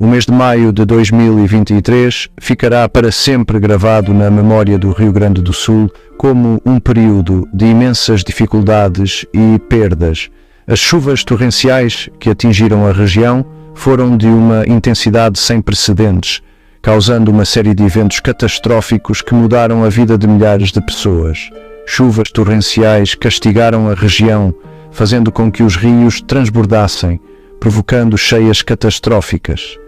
O mês de maio de 2023 ficará para sempre gravado na memória do Rio Grande do Sul como um período de imensas dificuldades e perdas. As chuvas torrenciais que atingiram a região foram de uma intensidade sem precedentes, causando uma série de eventos catastróficos que mudaram a vida de milhares de pessoas. Chuvas torrenciais castigaram a região, fazendo com que os rios transbordassem, provocando cheias catastróficas.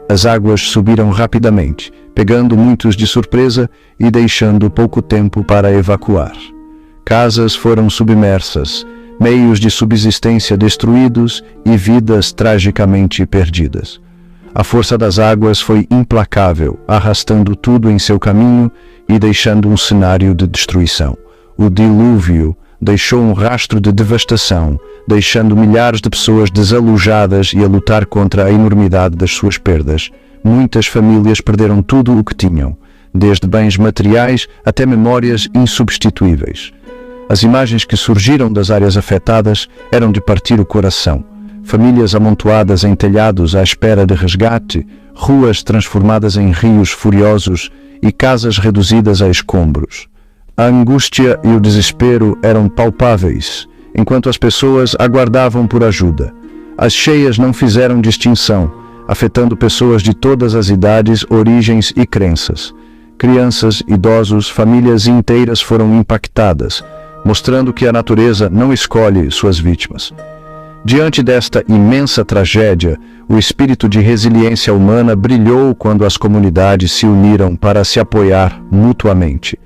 As águas subiram rapidamente, pegando muitos de surpresa e deixando pouco tempo para evacuar. Casas foram submersas, meios de subsistência destruídos e vidas tragicamente perdidas. A força das águas foi implacável, arrastando tudo em seu caminho e deixando um cenário de destruição. O dilúvio deixou um rastro de devastação, deixando milhares de pessoas desalojadas e a lutar contra a enormidade das suas perdas. Muitas famílias perderam tudo o que tinham, desde bens materiais até memórias insubstituíveis. As imagens que surgiram das áreas afetadas eram de partir o coração. Famílias amontoadas em telhados à espera de resgate, ruas transformadas em rios furiosos e casas reduzidas a escombros. A angústia e o desespero eram palpáveis, enquanto as pessoas aguardavam por ajuda. As cheias não fizeram distinção, afetando pessoas de todas as idades, origens e crenças. Crianças, idosos, famílias inteiras foram impactadas, mostrando que a natureza não escolhe suas vítimas. Diante desta imensa tragédia, o espírito de resiliência humana brilhou quando as comunidades se uniram para se apoiar mutuamente.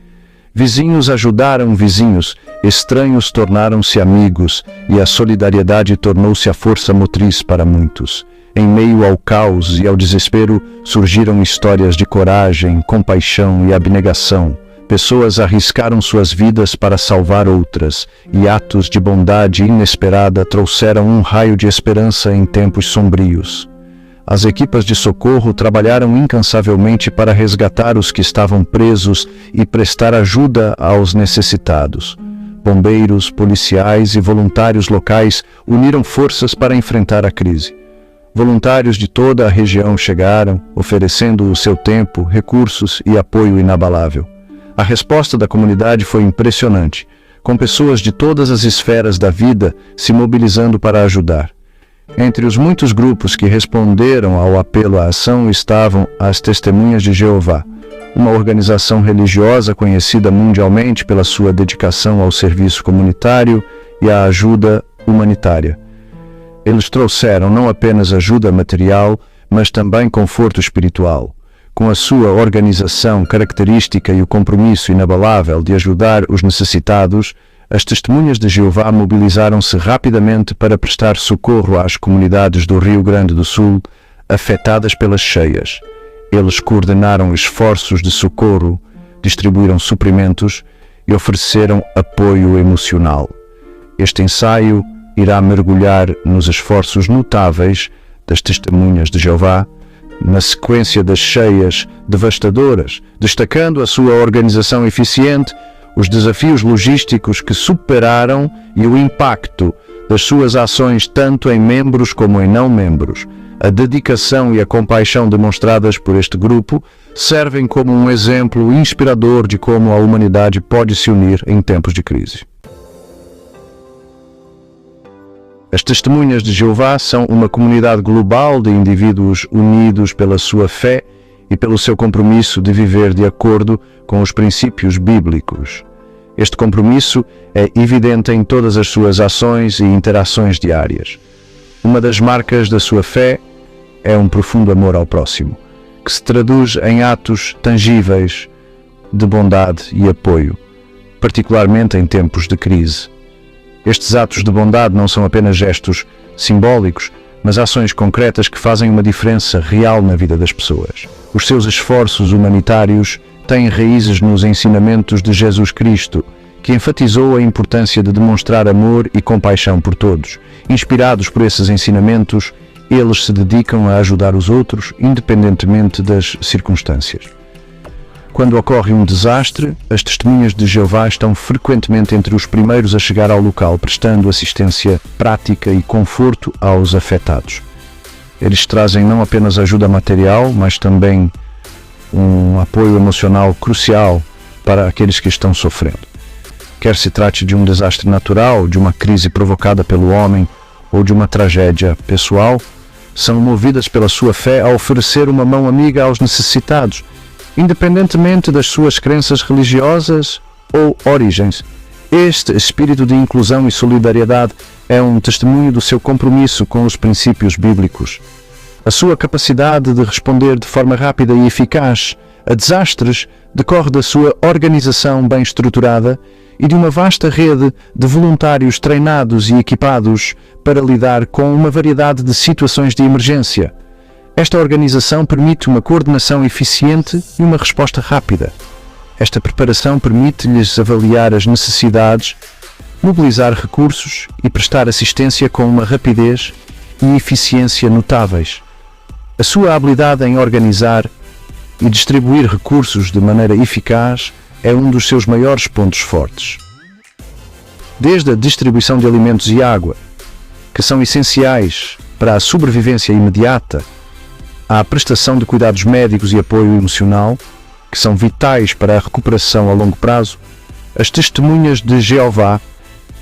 Vizinhos ajudaram vizinhos, estranhos tornaram-se amigos e a solidariedade tornou-se a força motriz para muitos. Em meio ao caos e ao desespero, surgiram histórias de coragem, compaixão e abnegação. Pessoas arriscaram suas vidas para salvar outras, e atos de bondade inesperada trouxeram um raio de esperança em tempos sombrios. As equipas de socorro trabalharam incansavelmente para resgatar os que estavam presos e prestar ajuda aos necessitados. Bombeiros, policiais e voluntários locais uniram forças para enfrentar a crise. Voluntários de toda a região chegaram, oferecendo o seu tempo, recursos e apoio inabalável. A resposta da comunidade foi impressionante, com pessoas de todas as esferas da vida se mobilizando para ajudar. Entre os muitos grupos que responderam ao apelo à ação estavam as Testemunhas de Jeová, uma organização religiosa conhecida mundialmente pela sua dedicação ao serviço comunitário e à ajuda humanitária. Eles trouxeram não apenas ajuda material, mas também conforto espiritual. Com a sua organização característica e o compromisso inabalável de ajudar os necessitados, as Testemunhas de Jeová mobilizaram-se rapidamente para prestar socorro às comunidades do Rio Grande do Sul afetadas pelas cheias. Eles coordenaram esforços de socorro, distribuíram suprimentos e ofereceram apoio emocional. Este ensaio irá mergulhar nos esforços notáveis das Testemunhas de Jeová na sequência das cheias devastadoras, destacando a sua organização eficiente, os desafios logísticos que superaram e o impacto das suas ações tanto em membros como em não-membros. A dedicação e a compaixão demonstradas por este grupo servem como um exemplo inspirador de como a humanidade pode se unir em tempos de crise. As Testemunhas de Jeová são uma comunidade global de indivíduos unidos pela sua fé e pelo seu compromisso de viver de acordo com os princípios bíblicos. Este compromisso é evidente em todas as suas ações e interações diárias. Uma das marcas da sua fé é um profundo amor ao próximo, que se traduz em atos tangíveis de bondade e apoio, particularmente em tempos de crise. Estes atos de bondade não são apenas gestos simbólicos, mas ações concretas que fazem uma diferença real na vida das pessoas. Os seus esforços humanitários têm raízes nos ensinamentos de Jesus Cristo, que enfatizou a importância de demonstrar amor e compaixão por todos. Inspirados por esses ensinamentos, eles se dedicam a ajudar os outros, independentemente das circunstâncias. Quando ocorre um desastre, as Testemunhas de Jeová estão frequentemente entre os primeiros a chegar ao local, prestando assistência prática e conforto aos afetados. Eles trazem não apenas ajuda material, mas também um apoio emocional crucial para aqueles que estão sofrendo. Quer se trate de um desastre natural, de uma crise provocada pelo homem ou de uma tragédia pessoal, são movidas pela sua fé a oferecer uma mão amiga aos necessitados, independentemente das suas crenças religiosas ou origens. Este espírito de inclusão e solidariedade é um testemunho do seu compromisso com os princípios bíblicos. A sua capacidade de responder de forma rápida e eficaz a desastres decorre da sua organização bem estruturada e de uma vasta rede de voluntários treinados e equipados para lidar com uma variedade de situações de emergência. Esta organização permite uma coordenação eficiente e uma resposta rápida. Esta preparação permite-lhes avaliar as necessidades, mobilizar recursos e prestar assistência com uma rapidez e eficiência notáveis. A sua habilidade em organizar e distribuir recursos de maneira eficaz é um dos seus maiores pontos fortes. Desde a distribuição de alimentos e água, que são essenciais para a sobrevivência imediata, à prestação de cuidados médicos e apoio emocional, que são vitais para a recuperação a longo prazo, as testemunhas de Jeová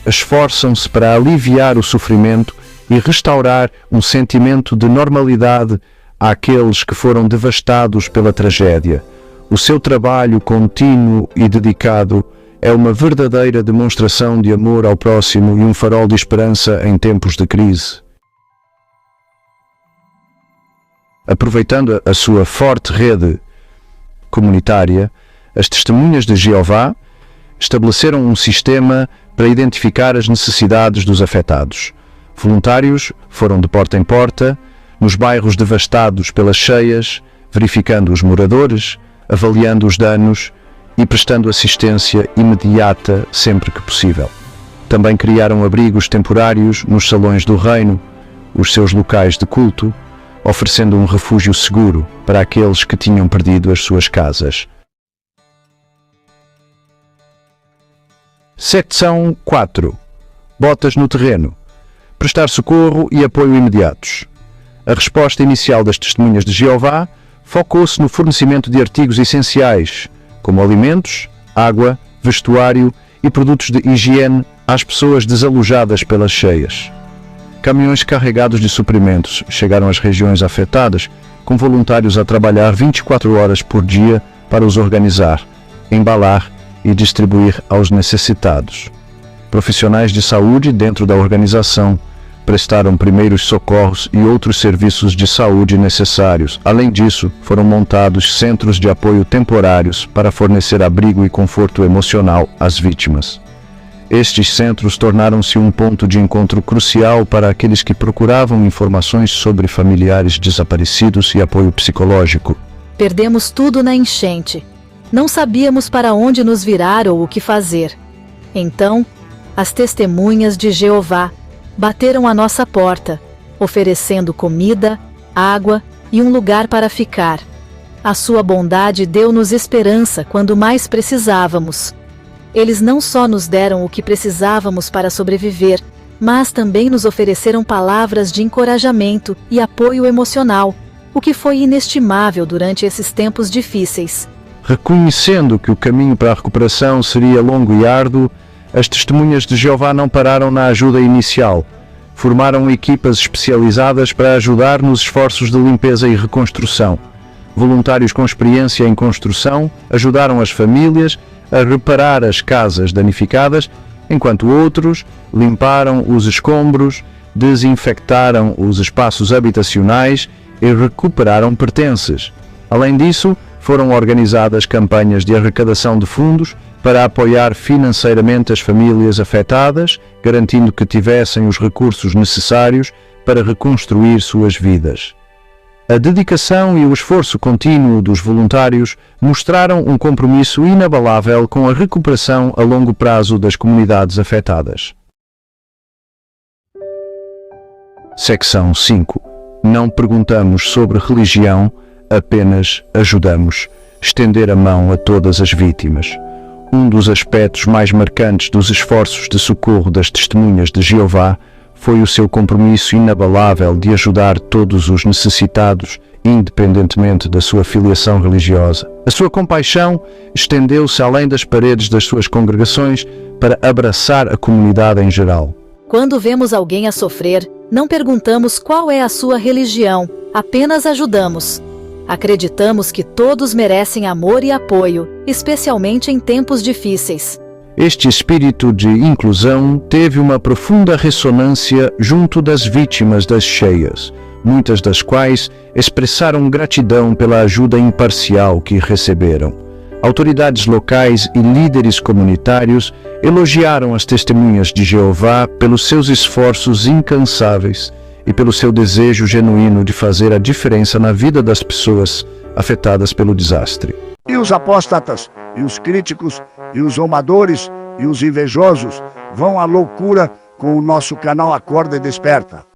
esforçam-se para aliviar o sofrimento e restaurar um sentimento de normalidade àqueles que foram devastados pela tragédia. O seu trabalho contínuo e dedicado é uma verdadeira demonstração de amor ao próximo e um farol de esperança em tempos de crise. Aproveitando a sua forte rede comunitária, as testemunhas de Jeová estabeleceram um sistema para identificar as necessidades dos afetados. Voluntários foram de porta em porta, nos bairros devastados pelas cheias, verificando os moradores, avaliando os danos e prestando assistência imediata sempre que possível. Também criaram abrigos temporários nos salões do reino, os seus locais de culto, oferecendo um refúgio seguro para aqueles que tinham perdido as suas casas. Secção 4. Botas no terreno. Prestar socorro e apoio imediatos. A resposta inicial das testemunhas de Jeová focou-se no fornecimento de artigos essenciais, como alimentos, água, vestuário e produtos de higiene às pessoas desalojadas pelas cheias. Caminhões carregados de suprimentos chegaram às regiões afetadas, com voluntários a trabalhar 24 horas por dia para os organizar, embalar e distribuir aos necessitados. Profissionais de saúde dentro da organização prestaram primeiros socorros e outros serviços de saúde necessários. Além disso, foram montados centros de apoio temporários para fornecer abrigo e conforto emocional às vítimas. Estes centros tornaram-se um ponto de encontro crucial para aqueles que procuravam informações sobre familiares desaparecidos e apoio psicológico. Perdemos tudo na enchente. Não sabíamos para onde nos virar ou o que fazer. Então, as testemunhas de Jeová bateram à nossa porta, oferecendo comida, água e um lugar para ficar. A sua bondade deu-nos esperança quando mais precisávamos. Eles não só nos deram o que precisávamos para sobreviver, mas também nos ofereceram palavras de encorajamento e apoio emocional, o que foi inestimável durante esses tempos difíceis. Reconhecendo que o caminho para a recuperação seria longo e árduo, as testemunhas de Jeová não pararam na ajuda inicial. Formaram equipas especializadas para ajudar nos esforços de limpeza e reconstrução. Voluntários com experiência em construção ajudaram as famílias a reparar as casas danificadas, enquanto outros limparam os escombros, desinfectaram os espaços habitacionais e recuperaram pertences. Além disso, foram organizadas campanhas de arrecadação de fundos para apoiar financeiramente as famílias afetadas, garantindo que tivessem os recursos necessários para reconstruir suas vidas. A dedicação e o esforço contínuo dos voluntários mostraram um compromisso inabalável com a recuperação a longo prazo das comunidades afetadas. Secção 5. Não perguntamos sobre religião, apenas ajudamos. Estender a mão a todas as vítimas. Um dos aspectos mais marcantes dos esforços de socorro das testemunhas de Jeová foi o seu compromisso inabalável de ajudar todos os necessitados, independentemente da sua filiação religiosa. A sua compaixão estendeu-se além das paredes das suas congregações para abraçar a comunidade em geral. Quando vemos alguém a sofrer, não perguntamos qual é a sua religião, apenas ajudamos. Acreditamos que todos merecem amor e apoio, especialmente em tempos difíceis. Este espírito de inclusão teve uma profunda ressonância junto das vítimas das cheias, muitas das quais expressaram gratidão pela ajuda imparcial que receberam. Autoridades locais e líderes comunitários elogiaram as testemunhas de Jeová pelos seus esforços incansáveis e pelo seu desejo genuíno de fazer a diferença na vida das pessoas afetadas pelo desastre. E os apóstatas, e os críticos, e os zombadores, e os invejosos vão à loucura com o nosso canal Acorda e Desperta.